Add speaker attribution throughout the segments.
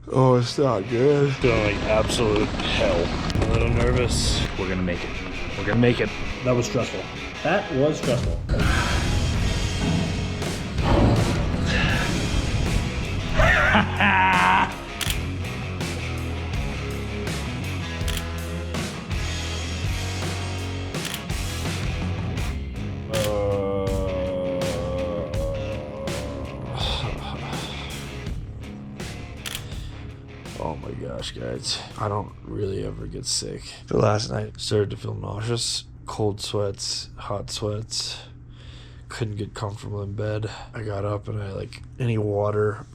Speaker 1: Oh, it's not good.
Speaker 2: Feeling like absolute hell. I'm a little nervous. We're gonna make it. We're gonna make it. That was stressful. That was stressful.
Speaker 1: Oh my gosh, guys. I don't really ever get sick. But last night, I started to feel nauseous. Cold sweats, hot sweats. Couldn't get comfortable in bed. I got up and any water,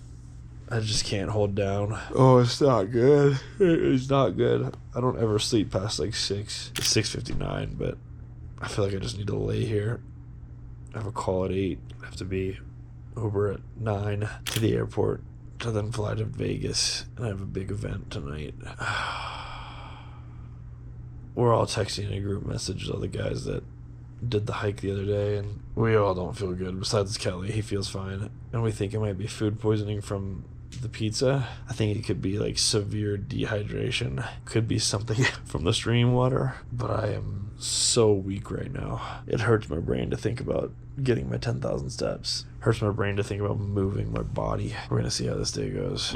Speaker 1: I just can't hold down. Oh, it's not good. It's not good. I don't ever sleep past 6. It's 6:59, but I feel like I just need to lay here. I have a call at 8. I have to be Uber at 9 to the airport to then fly to Vegas, and I have a big event tonight. We're all texting in a group message, all the guys that did the hike the other day, and we all don't feel good. Besides Kelly, he feels fine, and we think it might be food poisoning from the pizza. I think it could be severe dehydration. Could be something from the stream water, but I am so weak right now. It hurts my brain to think about getting my 10,000 steps. Hurts my brain to think about moving my body. We're gonna see how this day goes.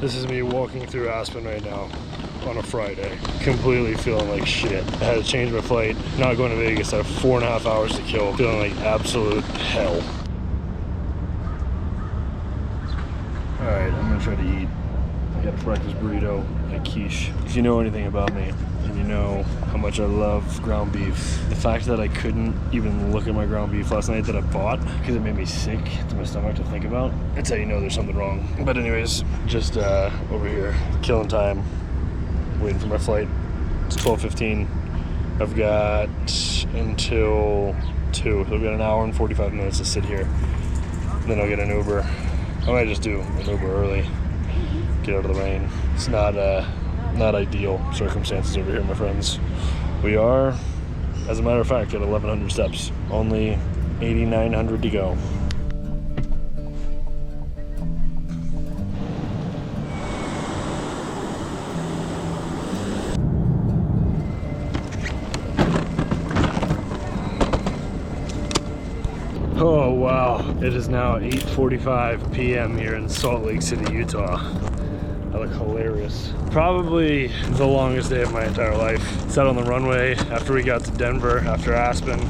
Speaker 2: This is me walking through Aspen right now on a Friday, completely feeling like shit. I had to change my flight, not going to Vegas. I have 4.5 hours to kill, feeling like absolute hell. All right, I'm gonna try to eat. I got a breakfast burrito and a quiche. If you know anything about me, and you know how much I love ground beef, the fact that I couldn't even look at my ground beef last night that I bought because it made me sick to my stomach to think about, that's how you know there's something wrong. But anyways, just over here, killing time, waiting for my flight. It's 12:15. I've got until 2, so I've got an hour and 45 minutes to sit here. Then I'll get an Uber. I might just do an Uber early, get out of the rain. It's not ideal circumstances over here, my friends. We are, as a matter of fact, at 1,100 steps. Only 8,900 to go. Oh wow, it is now 8:45 p.m. here in Salt Lake City, Utah. I look hilarious. Probably the longest day of my entire life. Sat on the runway after we got to Denver, after Aspen,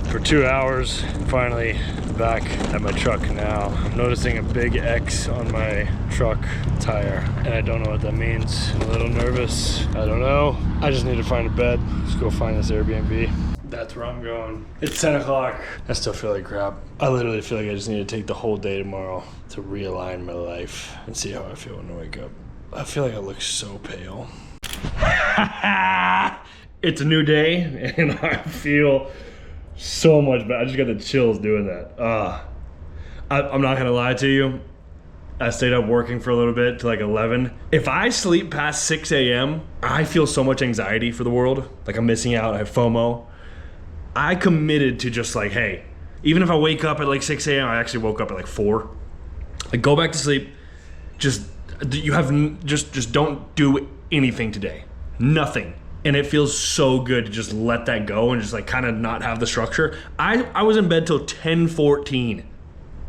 Speaker 2: for 2 hours. Finally back at my truck now. I'm noticing a big X on my truck tire, and I don't know what that means. I'm a little nervous. I don't know. I just need to find a bed. Let's go find this Airbnb. That's where I'm going. It's 10 o'clock. I still feel like crap. I literally feel like I just need to take the whole day tomorrow to realign my life and see how I feel when I wake up. I feel like I look so pale. It's a new day and I feel so much better. I just got the chills doing that. I'm not gonna lie to you. I stayed up working for a little bit till 11. If I sleep past 6 a.m., I feel so much anxiety for the world. Like I'm missing out, I have FOMO. I committed to just hey, even if I wake up at 6 a.m., I actually woke up at 4. Go back to sleep. Just don't do anything today. Nothing. And it feels so good to just let that go and just kind of not have the structure. I was in bed till 10:14.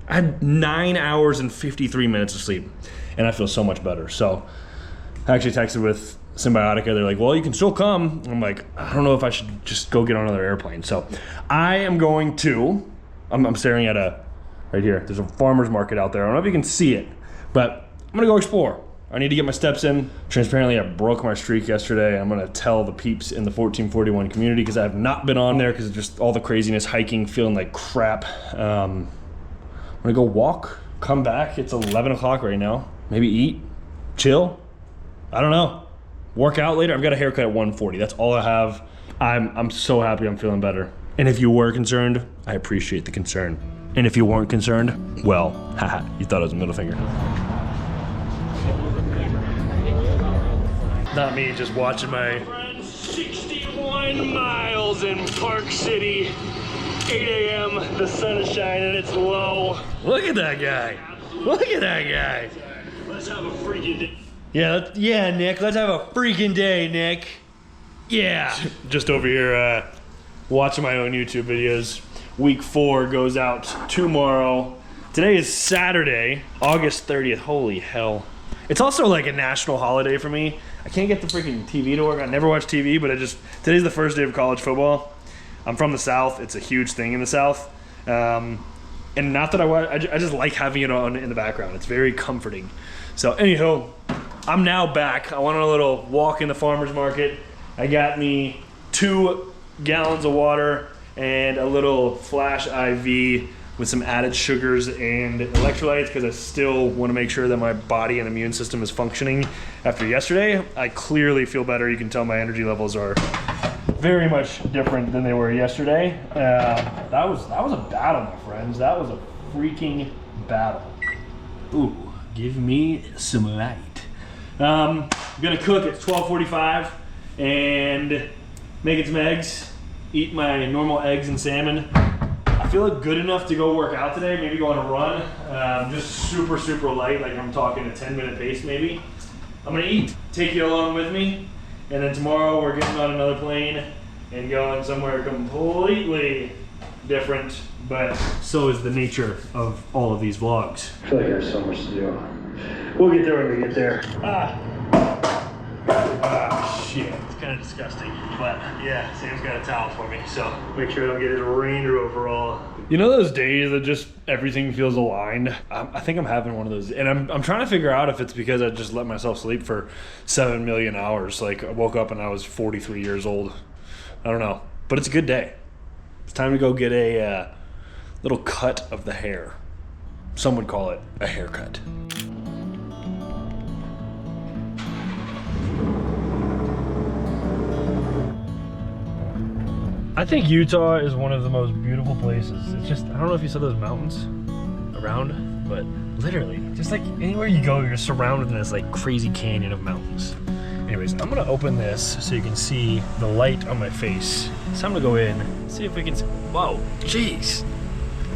Speaker 2: I had 9 hours and 53 minutes of sleep, and I feel so much better. So I actually texted with Symbiotica. They're like, well, you can still come. I'm like, I don't know if I should just go get on another airplane. So I am going to, I'm staring at right here. There's a farmer's market out there. I don't know if you can see it, but I'm gonna go explore. I need to get my steps in. Transparently, I broke my streak yesterday. I'm gonna tell the peeps in the 1441 community because I have not been on there because of just all the craziness, hiking, feeling like crap. I'm gonna go walk, come back. It's 11 o'clock right now. Maybe eat, chill. I don't know. Work out later. I've got a haircut at 1:40. That's all I have. I'm so happy I'm feeling better. And if you were concerned, I appreciate the concern. And if you weren't concerned, well, haha, you thought it was a middle finger. Not me just watching my 61 miles in Park City. 8 a.m. The sun is shining, it's low. Look at that guy. Look at that guy.
Speaker 3: Let's have a freaking day.
Speaker 2: Yeah, Nick. Let's have a freaking day, Nick. Yeah. Just over here watching my own YouTube videos. Week 4 goes out tomorrow. Today is Saturday, August 30th. Holy hell. It's also like a national holiday for me. I can't get the freaking TV to work. I never watch TV, but today's the first day of college football. I'm from the South. It's a huge thing in the South. And not that I just like having it on in the background. It's very comforting. So anyhow, I'm now back. I went on a little walk in the farmer's market. I got me 2 gallons of water and a little flash IV with some added sugars and electrolytes because I still want to make sure that my body and immune system is functioning after yesterday. I clearly feel better. You can tell my energy levels are very much different than they were yesterday. That was a battle, my friends. That was a freaking battle. Ooh, give me some light. I'm gonna cook at 12:45 and making some eggs. Eat my normal eggs and salmon. I feel like good enough to go work out today, maybe go on a run. Just super, super light, like I'm talking a 10-minute pace maybe. I'm gonna eat, take you along with me, and then tomorrow we're getting on another plane and going somewhere completely different, but so is the nature of all of these vlogs. I feel like there's so much to do. We'll get there when we get there. Shit. It's kind of disgusting, but yeah, Sam's got a towel for me, so make sure I don't get his Ranger overall. You know those days that just everything feels aligned? I think I'm having one of those, and I'm trying to figure out if it's because I just let myself sleep for 7 million hours. Like I woke up and I was 43 years old. I don't know, but it's a good day. It's time to go get a little cut of the hair. Some would call it a haircut. I think Utah is one of the most beautiful places. It's just, I don't know if you saw those mountains around, but literally, just like anywhere you go, you're surrounded in this like crazy canyon of mountains. Anyways, I'm gonna open this so you can see the light on my face. So I'm gonna go in, see if we can, whoa, jeez.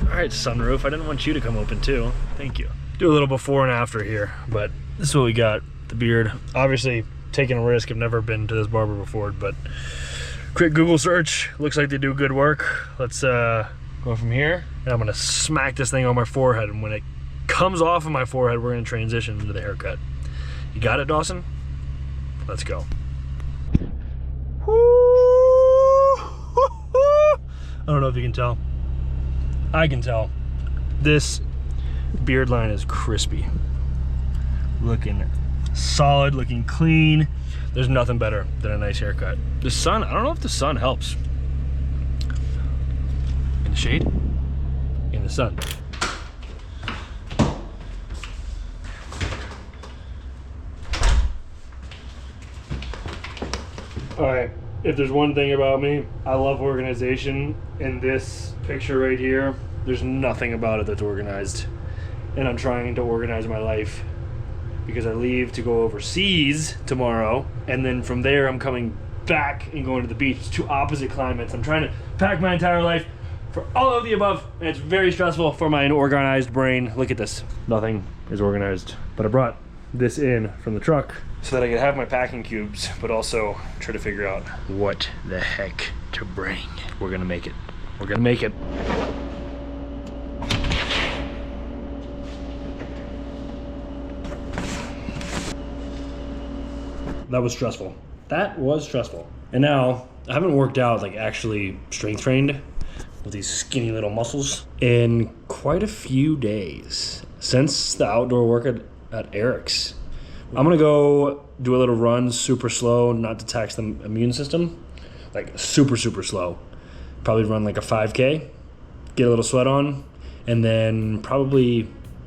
Speaker 2: All right, sunroof, I didn't want you to come open too. Thank you. Do a little before and after here, but this is what we got, the beard. Obviously, taking a risk, I've never been to this barber before, but quick Google search, looks like they do good work. Let's go from here, and I'm gonna smack this thing on my forehead, and when it comes off of my forehead, we're gonna transition into the haircut. You got it, Dawson? Let's go. I don't know if you can tell. I can tell. This beard line is crispy. Looking solid, looking clean. There's nothing better than a nice haircut. The sun, I don't know if the sun helps. In the shade? In the sun. All right, if there's one thing about me, I love organization, and this picture right here, there's nothing about it that's organized. And I'm trying to organize my life because I leave to go overseas tomorrow, and then from there I'm coming back and going to the beach. It's 2 opposite climates. I'm trying to pack my entire life for all of the above, and it's very stressful for my unorganized brain. Look at this. Nothing is organized. But I brought this in from the truck so that I could have my packing cubes, but also try to figure out what the heck to bring. We're gonna make it. We're gonna make it. That was stressful. That was stressful. And now, I haven't worked out, like actually strength trained with these skinny little muscles in quite a few days since the outdoor work at Eric's. I'm gonna go do a little run, super slow, not to tax the immune system. Like super, super slow. Probably run like a 5K, get a little sweat on, and then probably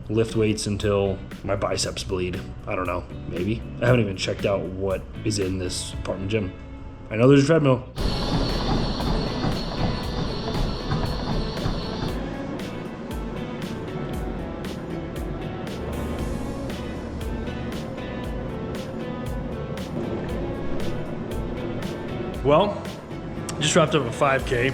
Speaker 2: lift weights until my biceps bleed. I don't know, maybe. I haven't even checked out what is in this apartment gym. I know there's a treadmill. Well, just wrapped up a 5K,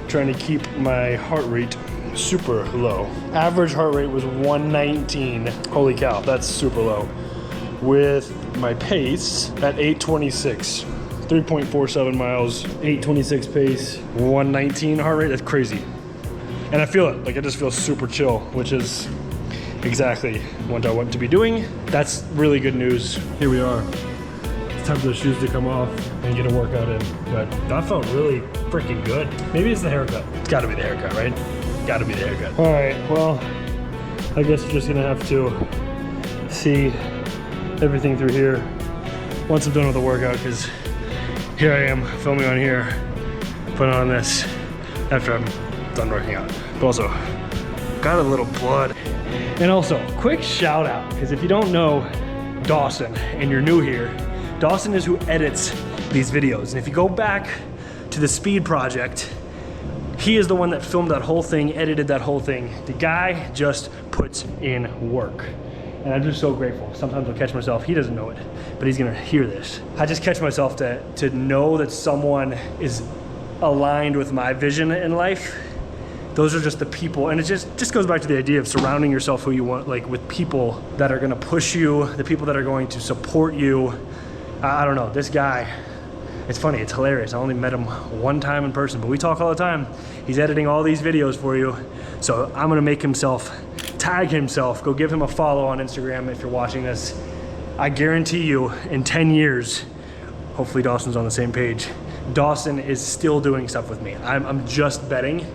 Speaker 2: trying to keep my heart rate super low. Average heart rate was 119. Holy cow, that's super low. With my pace at 826. 3.47 miles, 826 pace, 119 heart rate, that's crazy. And I feel it, like I just feel super chill, which is exactly what I want to be doing. That's really good news. Here we are. It's time for the shoes to come off and get a workout in. But that felt really freaking good. Maybe it's the haircut. It's gotta be the haircut, right? Gotta be the haircut. All right, well, I guess we're just gonna have to see everything through here once I'm done with the workout, because here I am filming on here, putting on this after I'm done working out. But also, got a little blood. And also, quick shout out, because if you don't know Dawson and you're new here, Dawson is who edits these videos. And if you go back to the Speed Project, he is the one that filmed that whole thing, edited that whole thing. The guy just puts in work. And I'm just so grateful. Sometimes I'll catch myself, he doesn't know it, but he's gonna hear this. I just catch myself to know that someone is aligned with my vision in life. Those are just the people, and it just goes back to the idea of surrounding yourself who you want, like with people that are gonna push you, the people that are going to support you. I don't know, this guy, it's funny, it's hilarious. I only met him one time in person, but we talk all the time. He's editing all these videos for you. So I'm gonna make himself, tag himself, go give him a follow on Instagram if you're watching this. I guarantee you in 10 years, hopefully Dawson's on the same page, Dawson is still doing stuff with me. I'm just betting.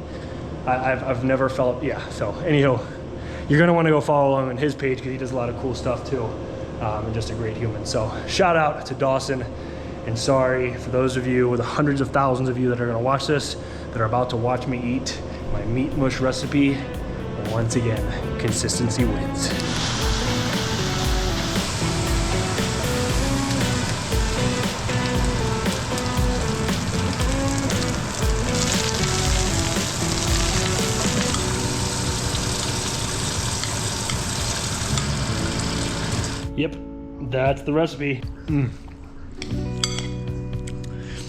Speaker 2: I've never felt, yeah, so anyhow, you're gonna wanna go follow along on his page because he does a lot of cool stuff too, and just a great human. So shout out to Dawson, and sorry for those of you, the hundreds of thousands of you that are gonna watch this, that are about to watch me eat my meat mush recipe. Once again, consistency wins. Yep, that's the recipe.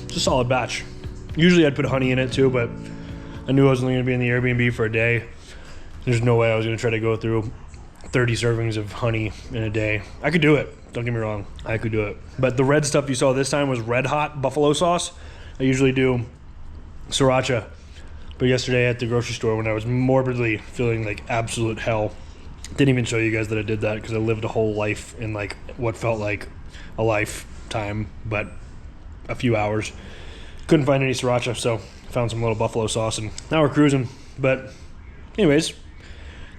Speaker 2: It's a solid batch. Usually I'd put honey in it too, but I knew I was only gonna be in the Airbnb for a day. There's no way I was gonna try to go through 30 servings of honey in a day. I could do it, don't get me wrong, I could do it. But the red stuff you saw this time was red hot buffalo sauce. I usually do sriracha, but yesterday at the grocery store when I was morbidly feeling like absolute hell, didn't even show you guys that I did that because I lived a whole life in like what felt like a lifetime, but a few hours. Couldn't find any sriracha, so found some little buffalo sauce and now we're cruising. But anyways,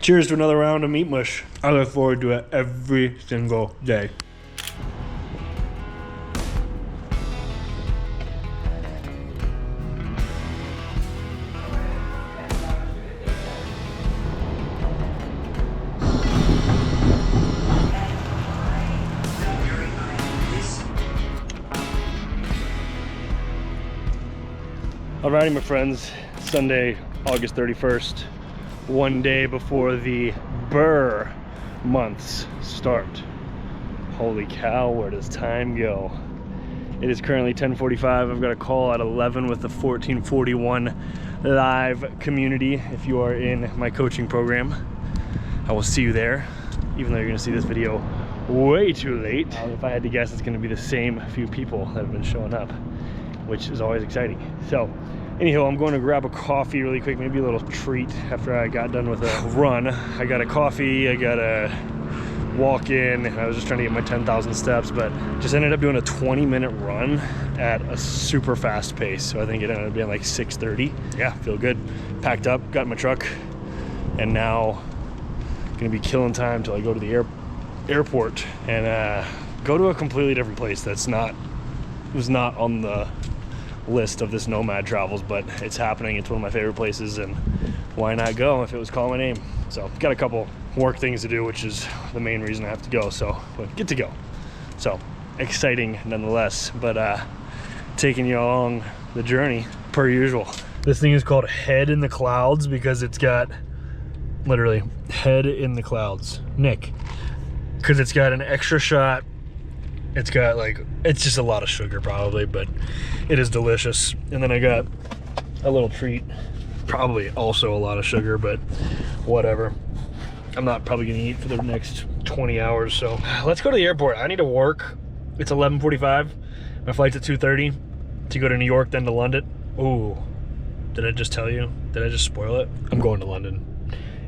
Speaker 2: cheers to another round of meat mush. I look forward to it every single day. Alrighty, my friends, Sunday, August 31st, one day before the Burr months start. Holy cow, where does time go? It is currently 10:45. I've got a call at 11 with the 1441 live community. If you are in my coaching program, I will see you there, even though you're gonna see this video way too late. If I had to guess, it's gonna be the same few people that have been showing up, which is always exciting. So anyhow, I'm going to grab a coffee really quick, maybe a little treat after I got done with a run. I got a coffee, I got a walk in. I was just trying to get my 10,000 steps, but just ended up doing a 20-minute run at a super fast pace. So I think it ended up being like 6:30. Yeah, feel good. Packed up, got in my truck, and now gonna be killing time till I go to the airport and go to a completely different place that's was not on the list of this Nomad Travels, but it's happening. It's one of my favorite places, and why not go if it was calling my name? So got a couple work things to do, which is the main reason I have to go, so but get to go. So exciting nonetheless, but taking you along the journey per usual. This thing is called Head in the Clouds because it's got literally head in the clouds, Nick, because it's got an extra shot. It's got like, it's just a lot of sugar probably, but it is delicious. And then I got a little treat Probably also a lot of sugar, but whatever. I'm not probably gonna eat for the next 20 hours, so let's go to the airport. I need to work. It's 11:45. My flight's at 2:30 to go to New York, then to London. Ooh, did I just tell you? Did I just spoil it? I'm going to London.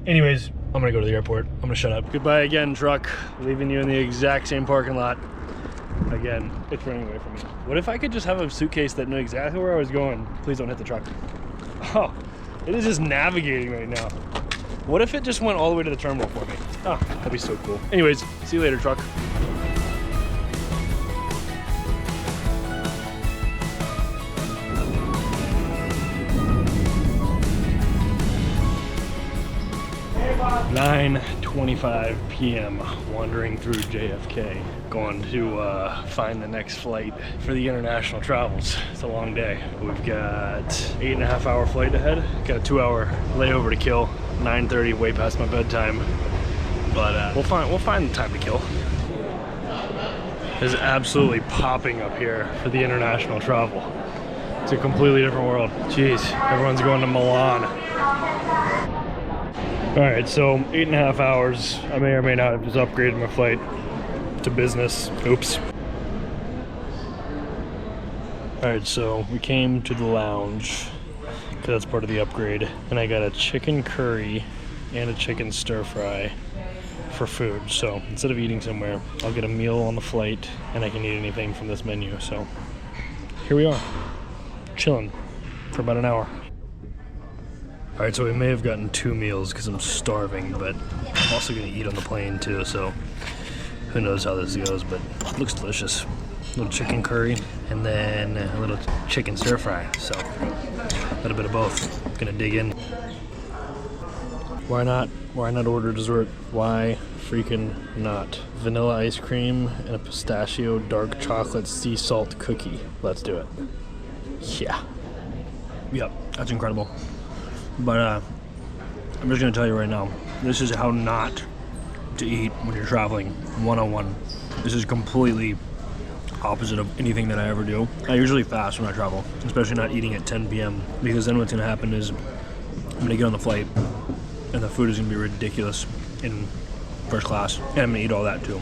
Speaker 2: Anyways, I'm gonna go to the airport. I'm gonna shut up. Goodbye again, truck. Leaving you in the exact same parking lot. Again, it's running away from me. What if I could just have a suitcase that knew exactly where I was going? Please don't hit the truck. Oh, it is just navigating right now. What if it just went all the way to the terminal for me? Oh, that'd be so cool. Anyways, see you later, truck. (9:25 p.m. wandering through JFK, going to find the next flight for the international travels. It's a long day. We've got 8.5 hour flight ahead. Got a 2-hour layover to kill. 9:30, way past my bedtime, but we'll find the time to kill. It's absolutely popping up here for the international travel. It's a completely different world. Jeez, everyone's going to Milan. All right, so 8.5 hours. I may or may not have just upgraded my flight to business. Oops. All right, so we came to the lounge because that's part of the upgrade, and I got a chicken curry and a chicken stir fry for food. So instead of eating somewhere, I'll get a meal on the flight, and I can eat anything from this menu. So here we are, chilling for about an hour. All right, so we may have gotten 2 meals because I'm starving, but I'm also gonna eat on the plane too, so who knows how this goes, but it looks delicious. A little chicken curry and then a little chicken stir fry, so a little bit of both. Gonna dig in. Why not? Why not order dessert? Why freaking not? Vanilla ice cream and a pistachio dark chocolate sea salt cookie. Let's do it. Yeah. Yep, that's incredible. But I'm just gonna tell you right now, this is how not to eat when you're traveling, 101. This is completely opposite of anything that I ever do. I usually fast when I travel, especially not eating at 10 p.m. because then what's gonna happen is I'm gonna get on the flight and the food is gonna be ridiculous in first class, and I'm gonna eat all that too.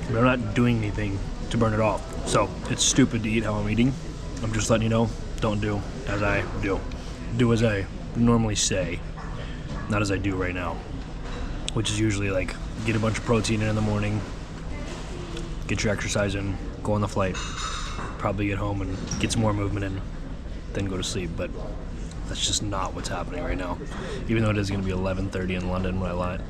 Speaker 2: But I'm not doing anything to burn it off. So it's stupid to eat how I'm eating. I'm just letting you know, don't do as I do. Do as I normally say, not as I do right now, which is usually like get a bunch of protein in the morning, get your exercise in, go on the flight, probably get home and get some more movement in, then go to sleep. But that's just not what's happening right now, even though it is going to be 11:30 in London when I land,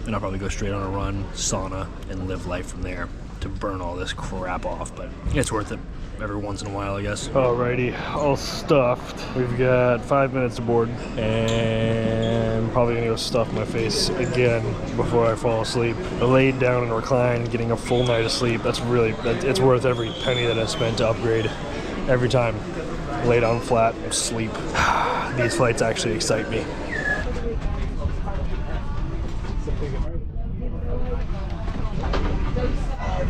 Speaker 2: and I'll probably go straight on a run, sauna, and live life from there to burn all this crap off. But it's worth it every once in a while, I guess. Alrighty, all stuffed. We've got 5 minutes to board, and probably gonna go stuff my face again before I fall asleep. I laid down and reclined, getting a full night of sleep. It's worth every penny that I spent to upgrade. Every time, lay down flat, sleep. These flights actually excite me.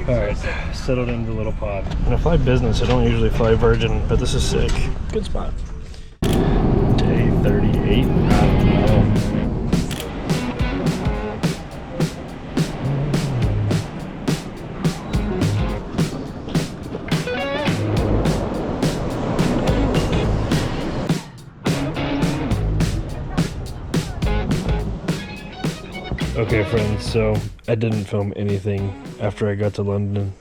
Speaker 2: Alright, settled into the little pod. When I fly business, I don't usually fly Virgin, but this is sick. Good spot. Day 38. Okay friends, so I didn't film anything after I got to London,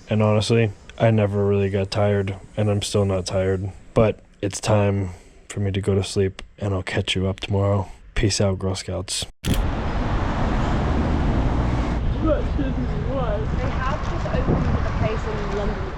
Speaker 2: and honestly, I never really got tired, and I'm still not tired, but it's time for me to go to sleep, and I'll catch you up tomorrow. Peace out, Girl Scouts.
Speaker 4: They have just opened a place in London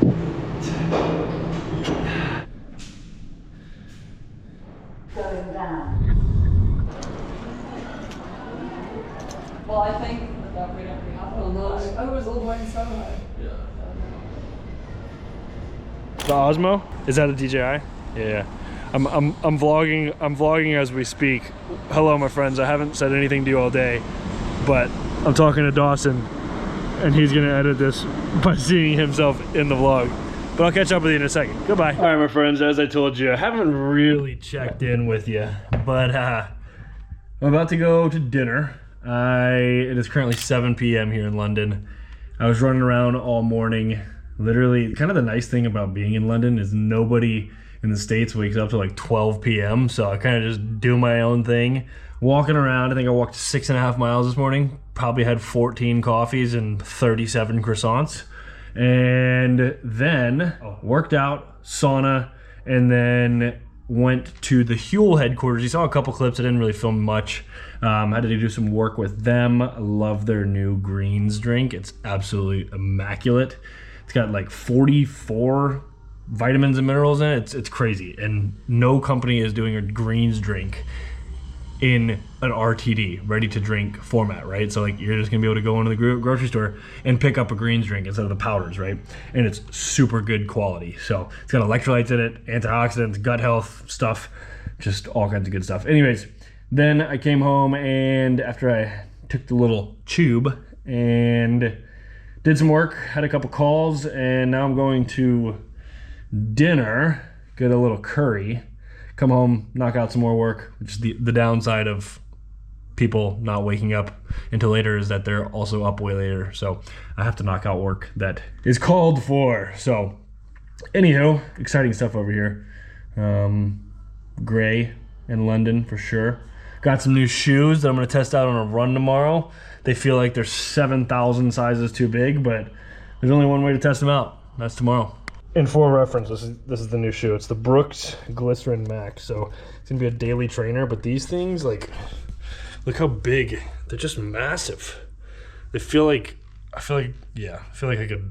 Speaker 4: which
Speaker 5: going down. Well, I think that we don't have. Oh, no. I was all the way in Soho. Yeah.
Speaker 2: The Osmo? Is that a DJI? Yeah. I'm vlogging as we speak. Hello, my friends. I haven't said anything to you all day, but I'm talking to Dawson, and he's gonna edit this by seeing himself in the vlog. But I'll catch up with you in a second. Goodbye. All right, my friends, as I told you, I haven't really checked in with you, but I'm about to go to dinner. It is currently 7 p.m. here in London. I was running around all morning. Literally, kind of the nice thing about being in London is nobody in the States wakes up to like 12 p.m. So I kind of just do my own thing. Walking around, I think I walked 6.5 miles this morning. Probably had 14 coffees and 37 croissants. And then worked out, sauna, and then went to the HIIT headquarters. You saw a couple clips. I didn't really film much. Had to do some work with them. I love their new greens drink. It's absolutely immaculate. It's got like 44 vitamins and minerals in it. It's crazy. And no company is doing a greens drink in an RTD, ready to drink format, right? So like you're just gonna be able to go into the grocery store and pick up a greens drink instead of the powders, right? And it's super good quality. So it's got electrolytes in it, antioxidants, gut health stuff, just all kinds of good stuff. Anyways, then I came home, and after I took the little tube and did some work, had a couple calls, and now I'm going to dinner, get a little curry, come home, knock out some more work, which is the downside of people not waking up until later is that they're also up way later. So I have to knock out work that is called for. So anywho, exciting stuff over here. Gray in London for sure. Got some new shoes that I'm gonna test out on a run tomorrow. They feel like they're 7,000 sizes too big, but there's only one way to test them out. That's tomorrow. And for reference, this is the new shoe. It's the Brooks Glycerin Max. So it's gonna be a daily trainer, but these things, like, look how big. They're just massive. They feel like, I feel like I could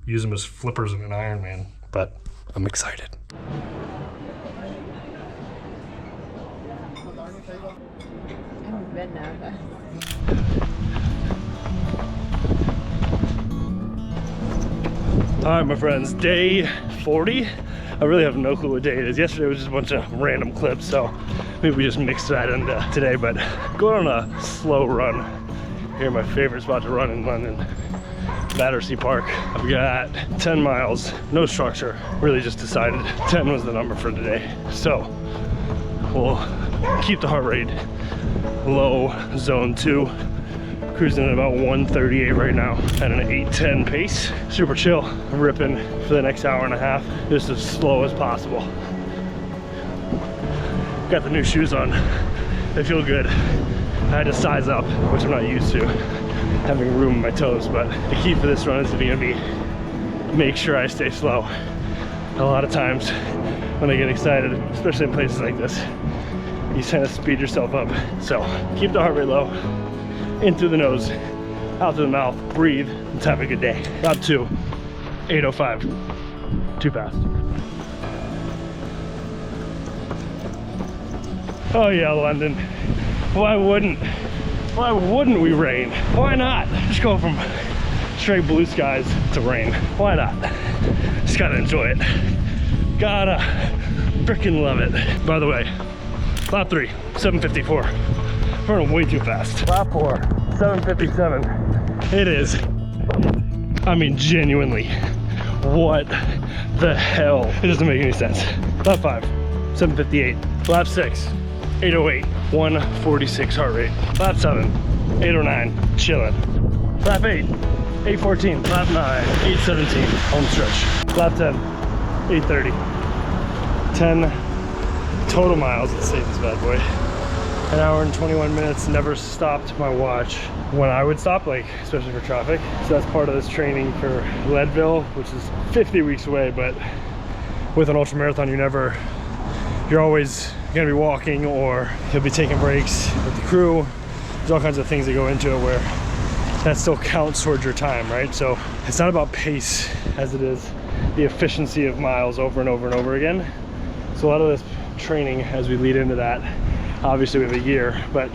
Speaker 2: use them as flippers in an Ironman, but I'm excited.
Speaker 4: I haven't been nervous.
Speaker 2: All right, my friends, day 40. I really have no clue what day it is. Yesterday was just a bunch of random clips, so maybe we just mixed that into today, but going on a slow run here, my favorite spot to run in London, Battersea Park. I've got 10 miles, no structure, really just decided 10 was the number for today. So we'll keep the heart rate low, zone 2. Cruising at about 138 right now at an 8:10 pace. Super chill, ripping for the next hour and a half, just as slow as possible. Got the new shoes on, they feel good. I had to size up, which I'm not used to, having room in my toes, but the key for this run is gonna be make sure I stay slow. A lot of times when I get excited, especially in places like this, you kind of speed yourself up. So keep the heart rate low. In through the nose, out through the mouth, breathe, let's have a good day. Route 2, 8:05, too fast. Oh yeah, London, why wouldn't we rain? Why not? Just go from straight blue skies to rain. Why not? Just gotta enjoy it. Gotta frickin' love it. By the way, lap 3, 7:54. Running way too fast. Lap 4, 7:57. It is, I mean, genuinely, what the hell? It doesn't make any sense. Lap 5, 7:58. Lap 6, 8:08, 146 heart rate. Lap 7, 8:09, chilling. Lap 8, 8:14. Lap 9, 8:17, home stretch. Lap 10, 8:30. 10 total miles. Let's save this bad boy. An hour and 21 minutes, never stopped my watch when I would stop, like, especially for traffic. So that's part of this training for Leadville, which is 50 weeks away, but with an ultra marathon, you're always gonna be walking, or you'll be taking breaks with the crew. There's all kinds of things that go into it where that still counts towards your time, right? So it's not about pace as it is the efficiency of miles over and over and over again. So a lot of this training as we lead into that, obviously we have a year, but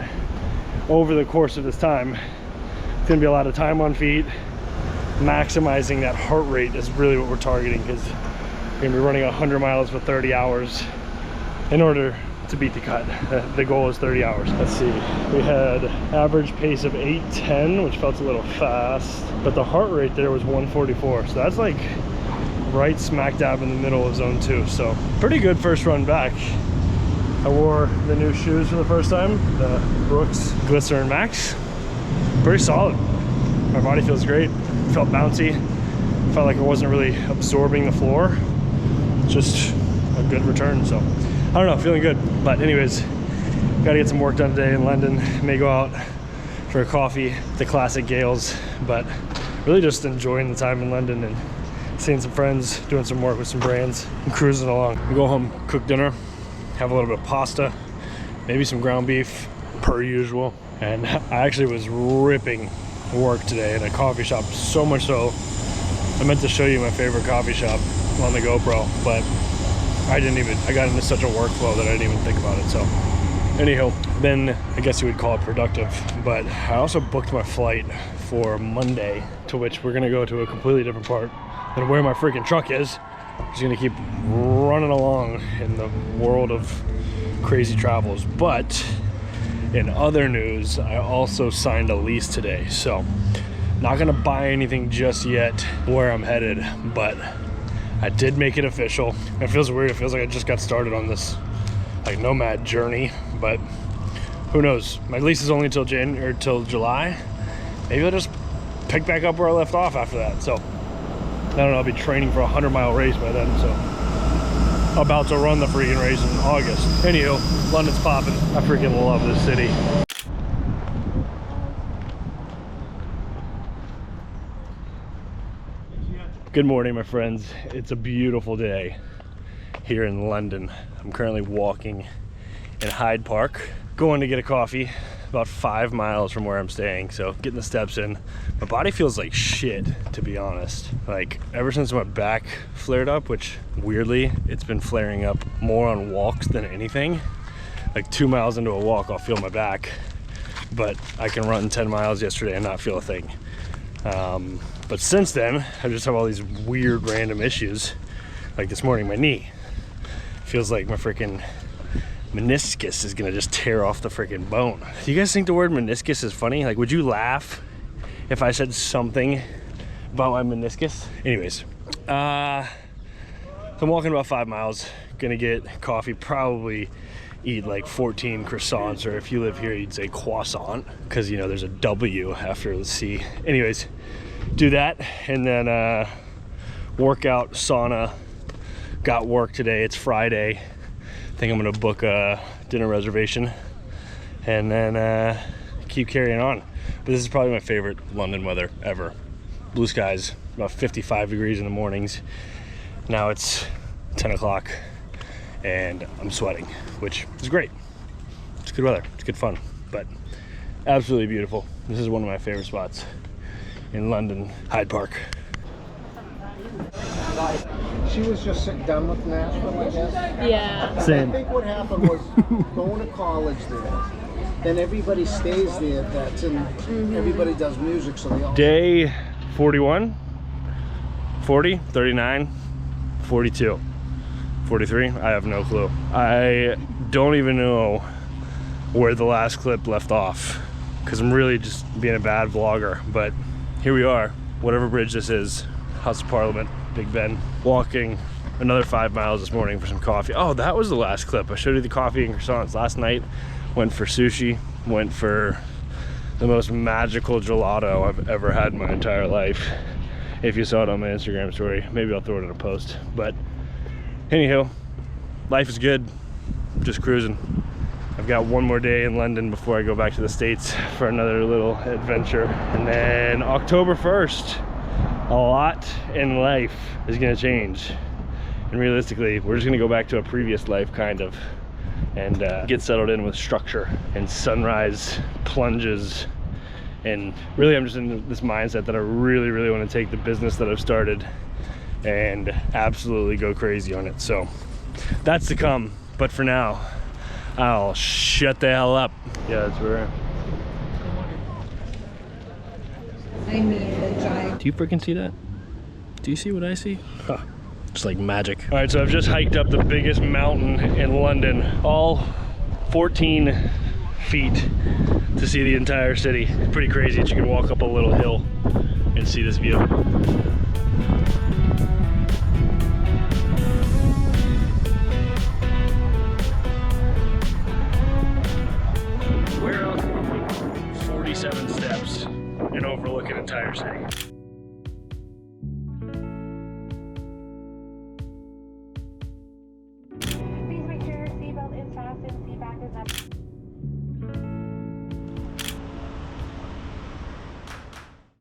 Speaker 2: over the course of this time, it's gonna be a lot of time on feet. Maximizing that heart rate is really what we're targeting, because We're gonna be running 100 miles for 30 hours in order to beat the cut. The goal is 30 hours. Let's see, we had average pace of 8:10, which felt a little fast, but the heart rate there was 144. So that's like right smack dab in the middle of zone 2. So pretty good first run back. I wore the new shoes for the first time, the Brooks Glycerin Max. Pretty solid. My body feels great. Felt bouncy. Felt like I wasn't really absorbing the floor. Just a good return. So I don't know, feeling good. But anyways, gotta get some work done today in London. May go out for a coffee, the classic Gales, but really just enjoying the time in London and seeing some friends, doing some work with some brands, and cruising along. We go home, cook dinner, have a little bit of pasta, maybe some ground beef, per usual. And I actually was ripping work today in a coffee shop, so much so, I meant to show you my favorite coffee shop on the GoPro, but I got into such a workflow that I didn't even think about it. So anyhow, then I guess you would call it productive. But I also booked my flight for Monday, to which we're gonna go to a completely different part than where my freaking truck is. Just gonna keep running along in the world of crazy travels. But in other news, I also signed a lease today. So not gonna buy anything just yet where I'm headed, but I did make it official. It feels weird. It feels like I just got started on this like nomad journey, but who knows? My lease is only till July. Maybe I'll just pick back up where I left off after that. So I don't know. I'll be training for a 100-mile race by then. So about to run the freaking race in August. Anywho, London's popping. I freaking love this city. Good morning, my friends. It's a beautiful day here in London. I'm currently walking in Hyde Park, going to get a coffee about 5 miles from where I'm staying. So getting the steps in. My body feels like shit, to be honest. Like ever since my back flared up, which weirdly, it's been flaring up more on walks than anything. Like 2 miles into a walk, I'll feel my back, but I can run 10 miles yesterday and not feel a thing. But since then, I just have all these weird random issues. Like this morning, my knee feels like my freaking meniscus is gonna just tear off the freaking bone. Do you guys think the word meniscus is funny? Like, would you laugh if I said something about my meniscus? Anyways, so I'm walking about 5 miles, gonna get coffee, probably eat like 14 croissants, or if you live here, you'd say croissant, because you know there's a W after the C. Anyways, do that, and then workout, sauna. Got work today. It's Friday. I think I'm gonna book a dinner reservation and then keep carrying on. But this is probably my favorite London weather ever. Blue skies, about 55 degrees in the mornings. Now it's 10 o'clock and I'm sweating, which is great. It's good weather, it's good fun, but absolutely beautiful. This is one of my favorite spots in London, Hyde Park.
Speaker 6: She was just sitting down with Nashville, I guess.
Speaker 4: Yeah.
Speaker 2: Same.
Speaker 6: I think what happened was going to college there. Then everybody stays there. That's in. Everybody does music, so they all.
Speaker 2: Day 41, 40, 39, 42, 43. I have no clue. I don't even know where the last clip left off because I'm really just being a bad vlogger. But here we are, whatever bridge this is, House of Parliament, Big Ben, walking another 5 miles this morning for some coffee. Oh, that was the last clip. I showed you the coffee and croissants. Last night, went for sushi, went for the most magical gelato I've ever had in my entire life. If you saw it on my Instagram story, maybe I'll throw it in a post. But anyhow, life is good, just cruising. I've got one more day in London before I go back to the States for another little adventure. And then October 1st, a lot in life is gonna change. And realistically, we're just gonna go back to a previous life, kind of, and get settled in with structure and sunrise plunges. And really, I'm just in this mindset that I really, really wanna take the business that I've started and absolutely go crazy on it. So that's to come. But for now, I'll shut the hell up. Yeah, that's where.
Speaker 4: I mean, the giant.
Speaker 2: Do you freaking see that? Do you see what I see? Huh. Just like magic. All right, so I've just hiked up the biggest mountain in London, all 14 feet to see the entire city. Pretty crazy that you can walk up a little hill and see this view. We're up 47 steps and overlook an entire city.
Speaker 7: Please make sure your seatbelt is fastened, seat back is up.